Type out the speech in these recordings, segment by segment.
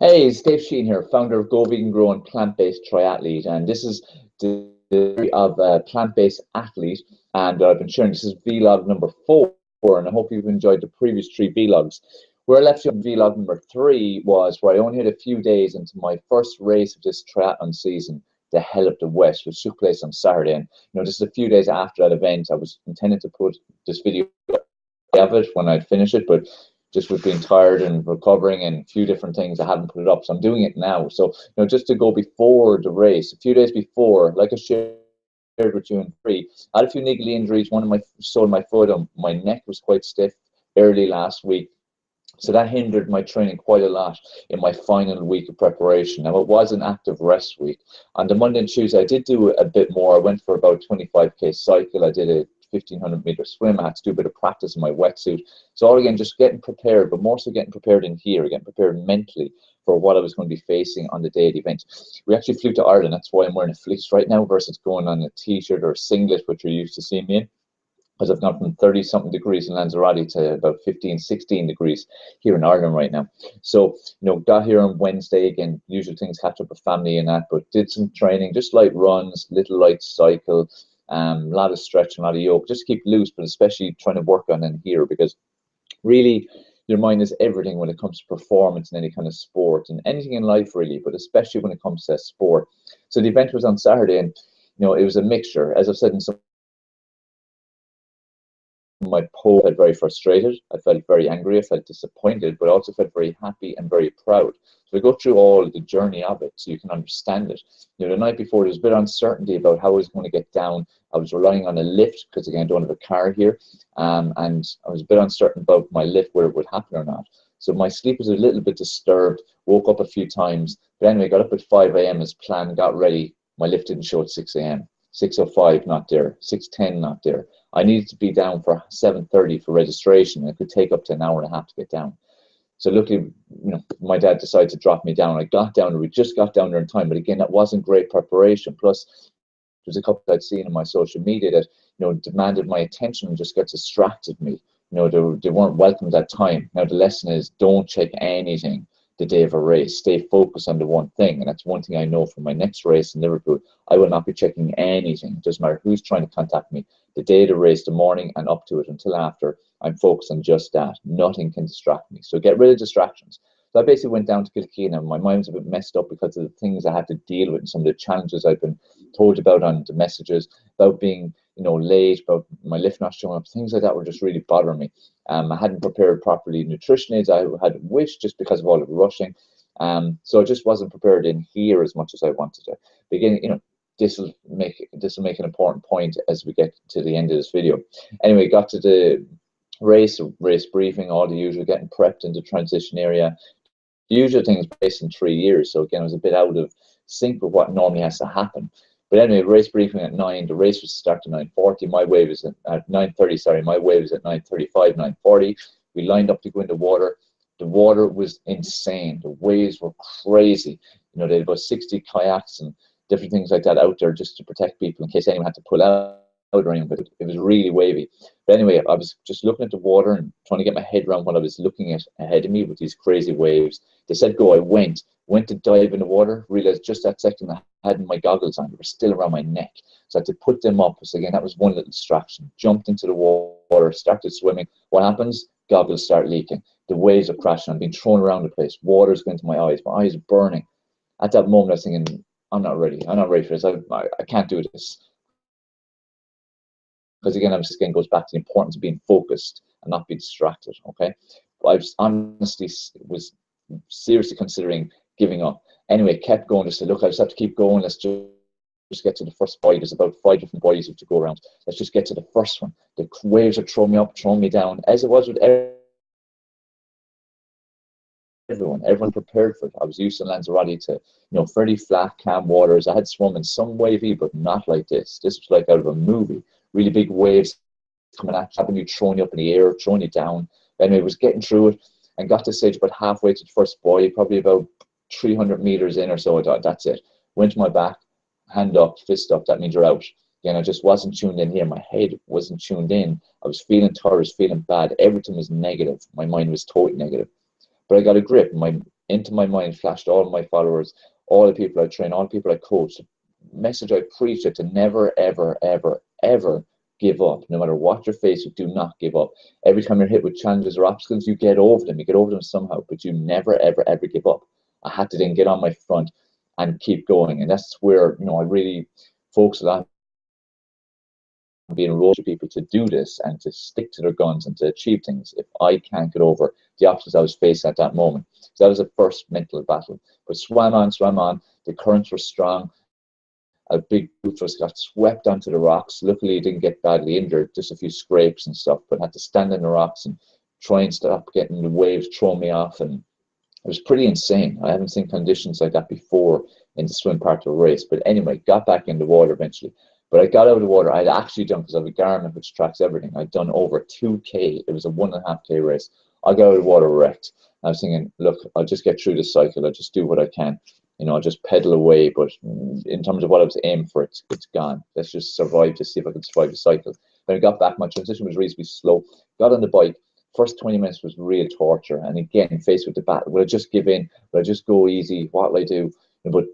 Hey, it's Dave Sheen here, founder of Go Vegan Grow and Plant-Based Triathlete, and this is the story of a plant-based athlete, and I've been sharing. This is vlog number 4, and I hope you've enjoyed the previous 3 vlogs. Where I left you on vlog number 3 was where I only had a few days into my first race of this triathlon season, the Hell of the West, which took place on Saturday. And just a few days after that event, I was intending to put this video of it when I'd finish it, but just with being tired and recovering and a few different things, I hadn't put it up. So I'm doing it now. So, just to go before the race, a few days before, like I shared with you in free, I had a few niggly injuries. One of my sole my foot, my neck was quite stiff early last week. So that hindered my training quite a lot in my final week of preparation. Now, it was an active rest week. On the Monday and Tuesday, I did do a bit more. I went for about 25K cycle. I did a 1,500-meter swim. I had to do a bit of practice in my wetsuit. So all again, just getting prepared, but more so getting prepared in here, getting prepared mentally for what I was going to be facing on the day of the event. We actually flew to Ireland. That's why I'm wearing a fleece right now versus going on a t-shirt or a singlet, which you're used to seeing me in. Because I've gone from 30-something degrees in Lanzarote to about 15, 16 degrees here in Ireland right now. So, got here on Wednesday, again, usual things, catch up with family and that, but did some training, just light runs, little light cycle, a lot of stretching, a lot of yoga, just keep loose, but especially trying to work on in here, because really your mind is everything when it comes to performance in any kind of sport and anything in life really, but especially when it comes to sport. So the event was on Saturday, and it was a mixture. As I've said in some my post, I felt very frustrated, I felt very angry, I felt disappointed, but I also felt very happy and very proud. So I go through all the journey of it so you can understand it. The night before, there was a bit of uncertainty about how I was going to get down. I was relying on a lift because, again, I don't have a car here, and I was a bit uncertain about my lift, whether it would happen or not. So my sleep was a little bit disturbed, woke up a few times, but anyway, got up at 5 a.m. as planned, got ready. My lift didn't show at 6 a.m. 6:05 not there, 6:10 not there. I needed to be down for 7:30 for registration. It could take up to an hour and a half to get down. So luckily, my dad decided to drop me down. I got down, and we just got down there in time. But again, that wasn't great preparation. Plus, there's a couple I'd seen on my social media that demanded my attention and just got distracted me. They weren't welcome at that time. Now the lesson is, don't check anything the day of a race. Stay focused on the one thing, and that's one thing I know from my next race in Liverpool. I will not be checking anything. It doesn't matter who's trying to contact me. The day of the race, the morning and up to it until after, I'm focused on just that. Nothing can distract me. So get rid of distractions. So I basically went down to Kilkeen, and my mind was a bit messed up because of the things I had to deal with and some of the challenges I've been told about on the messages, about being late, about my lift not showing up. Things like that were just really bothering me. I hadn't prepared properly nutrition aids. I had wished, just because of all the rushing. So I just wasn't prepared in here as much as I wanted to. Begin, this will make an important point as we get to the end of this video. Anyway, got to the race briefing, all the usual, getting prepped into transition area. The usual things based in 3 years. So again, I was a bit out of sync with what normally has to happen. But anyway, race briefing at 9. The race was starting at 9:40. My wave is at 9:30. Sorry, my wave is at 9:35, 9:40. We lined up to go in the water. The water was insane. The waves were crazy. They had about 60 kayaks and different things like that out there just to protect people in case anyone had to pull out or anything. But it was really wavy. But anyway, I was just looking at the water and trying to get my head around what I was looking at ahead of me with these crazy waves. They said go. I went to dive in the water, realized just that second I had my goggles on. They were still around my neck. So I had to put them up. So again, that was one little distraction. Jumped into the water, started swimming. What happens? Goggles start leaking. The waves are crashing. I'm being thrown around the place. Water's going to my eyes. My eyes are burning. At that moment, I was thinking, I'm not ready. I'm not ready for this. I can't do this. Because again, again goes back to the importance of being focused and not be distracted. Okay, I was honestly was seriously considering giving up. Anyway, kept going. Just said, look, I just have to keep going. Let's just get to the first buoy. There's about 5 different buoys you have to go around. Let's just get to the first one. The waves are throwing me up, throwing me down, as it was with everyone prepared for it. I was used to Lanzarote to fairly flat, calm waters. I had swum in some wavy, but not like this. This was like out of a movie. Really big waves coming at you, having you, throwing you up in the air, throwing you down. Anyway, I was getting through it and got to stage about halfway to the first buoy, probably about 300 meters in or so. I thought, that's it. Went to my back, hand up, fist up. That means you're out. Again, I just wasn't tuned in here. My head wasn't tuned in. I was feeling tired, I was feeling bad. Everything was negative. My mind was totally negative. But I got a grip. My into my mind flashed all my followers, all the people I train, all the people I coach. The message I preach it to never, ever, ever, ever give up. No matter what you're faced with, do not give up. Every time you're hit with challenges or obstacles, you get over them. You get over them somehow, but you never, ever, ever give up. I had to then get on my front and keep going. And that's where, you know, I really focus a lot on being a role to people to do this and to stick to their guns and to achieve things if I can't get over the obstacles I was facing at that moment. So that was the first mental battle. But swam on. The currents were strong. A big boot just got swept onto the rocks. Luckily, he didn't get badly injured, just a few scrapes and stuff, but had to stand in the rocks and try and stop getting the waves throw me off. And it was pretty insane. I haven't seen conditions like that before in the swim part of a race. But anyway, got back in the water eventually. But I got out of the water. I'd actually done, because I have a Garmin which tracks everything, I'd done over 2K. It was a 1.5K race. I got out of the water wrecked. I was thinking, look, I'll just get through this cycle. I'll just do what I can. You know, I'll just pedal away. But in terms of what I was aiming for, it's gone. Let's just survive to see if I can survive the cycle. When I got back, my transition was reasonably slow. Got on the bike. First 20 minutes was real torture. And again, faced with the battle, will I just give in? Will I just go easy? What will I do? But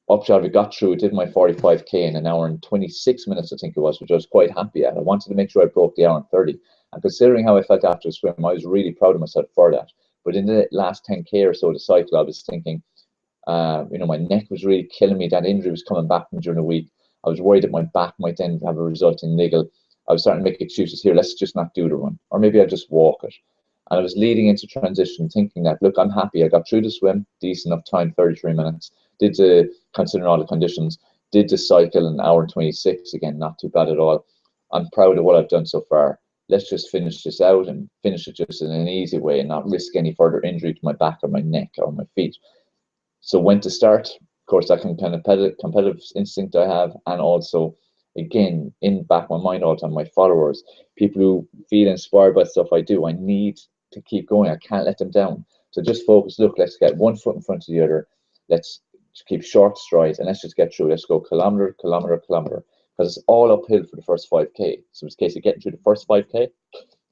upshot, I got through, did my 45K in an hour and 26 minutes, I think it was, which I was quite happy at. I wanted to make sure I broke the hour and 30. And considering how I felt after the swim, I was really proud of myself for that. But in the last 10K or so of the cycle, I was thinking, you know, my neck was really killing me. That injury was coming back from during the week. I was worried that my back might then have a resulting niggle. I was starting to make excuses here. Let's just not do the run. Or maybe I'll just walk it. And I was leading into transition thinking that, look, I'm happy. I got through the swim, decent enough time, 33 minutes. Did the, considering all the conditions, did the cycle in an hour and 26. Again, not too bad at all. I'm proud of what I've done so far. Let's just finish this out and finish it just in an easy way and not risk any further injury to my back or my neck or my feet. So when to start, of course, that kind of competitive instinct I have, and also, again, in back of my mind all the time, my followers, people who feel inspired by stuff I do, I need to keep going. I can't let them down. So just focus, look, let's get one foot in front of the other. Let's keep short strides and let's just get through. Let's go kilometer, kilometer, kilometer, because it's all uphill for the first 5K. So it's a case of getting through the first 5K,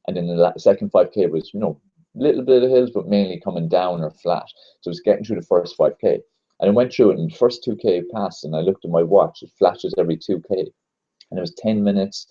and then the second 5K was, you know, little bit of hills, but mainly coming down or flat. So it's getting through the first 5K. And I went through it, and the first 2K passed, and I looked at my watch. It flashes every 2K. And it was 10 minutes,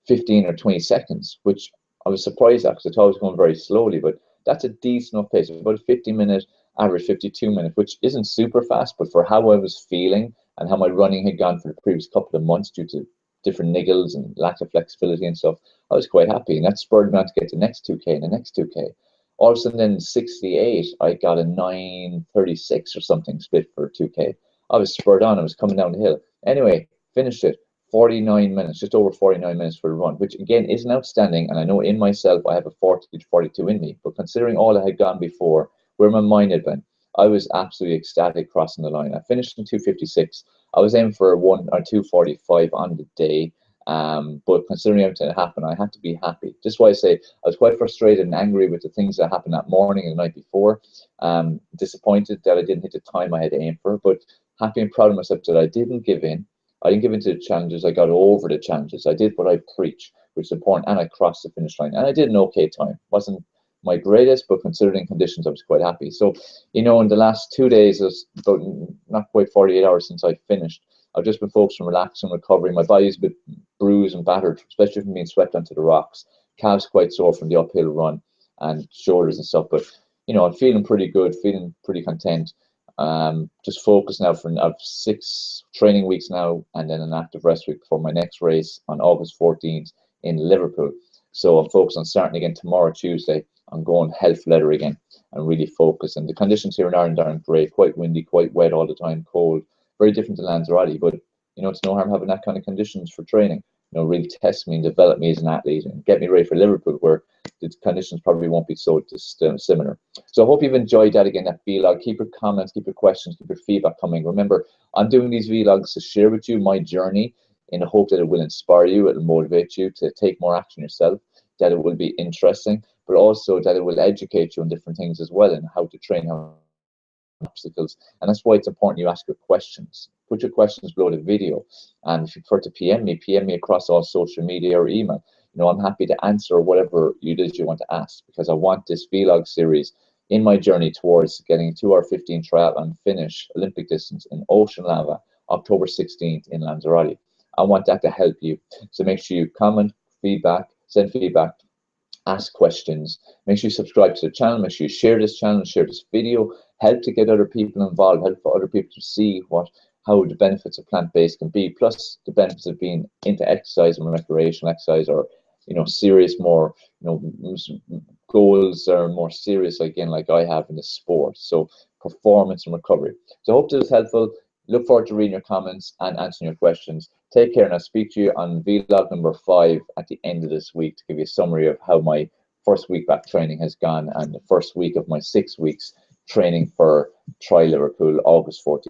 15 or 20 seconds, which I was surprised at because I thought I was going very slowly. But that's a decent enough pace. It was about a 50-minute average, 52 minutes, which isn't super fast, but for how I was feeling and how my running had gone for the previous couple of months due to different niggles and lack of flexibility and stuff, I was quite happy. And that spurred me on to get the next 2K and the next 2K. All of a sudden, then 68, I got a 9:36 or something split for 2K. I was spurred on. I was coming down the hill. Anyway, finished it. 49 minutes, just over 49 minutes for the run, which again isn't outstanding. And I know in myself I have a 40 to 42 in me. But considering all I had gone before, where my mind had been, I was absolutely ecstatic crossing the line. I finished in 2:56. I was aiming for a 1 or 2:45 on the day. But considering everything that happened, I had to be happy. Just why I say I was quite frustrated and angry with the things that happened that morning and the night before. Disappointed that I didn't hit the time I had aimed for, but happy and proud of myself that I didn't give in. I didn't give in to the challenges. I got over the challenges. I did what I preach, which is important, and I crossed the finish line. And I did an okay time. Wasn't my greatest, but considering conditions, I was quite happy. So, you know, in the last 2 days, it's about not quite 48 hours since I finished. I've just been focused on relaxing, recovering. My body's a bit bruised and battered, especially from being swept onto the rocks. Calves quite sore from the uphill run and shoulders and stuff. But, you know, I'm feeling pretty good, feeling pretty content. Just focused now for 6 training weeks now, and then an active rest week for my next race on August 14th in Liverpool. So I'm focused on starting again tomorrow, Tuesday. I'm going health leather again and really focus. And the conditions here in Ireland aren't great, quite windy, quite wet all the time, cold. Very different to Lanzarote, but you know, it's no harm having that kind of conditions for training. You know, really test me and develop me as an athlete and get me ready for Liverpool, where the conditions probably won't be so similar. So I hope you've enjoyed that again, that vlog. Keep your comments, keep your questions, keep your feedback coming. Remember, I'm doing these vlogs to share with you my journey in the hope that it will inspire you, it will motivate you to take more action yourself, that it will be interesting, but also that it will educate you on different things as well and how to train, how obstacles. And that's why it's important you ask your questions. Put your questions below the video, and if you prefer to PM me across all social media or email. You know, I'm happy to answer whatever it is you want to ask, because I want this vlog series in my journey towards getting a 2 hour 15 triathlon finish, Olympic distance in Ocean Lava, October 16th in Lanzarote. I want that to help you. So make sure you comment, feedback, send feedback, ask questions. Make sure you subscribe to the channel. Make sure you share this channel, share this video. Help to get other people involved. Help for other people to see how the benefits of plant-based can be, plus the benefits of being into exercise and recreational exercise, or serious, more goals are more serious, again, like I have in the sport. So performance and recovery. So I hope this was helpful. Look forward to reading your comments and answering your questions. Take care, and I'll speak to you on vlog number 5 at the end of this week to give you a summary of how my first week back training has gone and the first week of my 6 weeks training for Tri Liverpool, August 14th.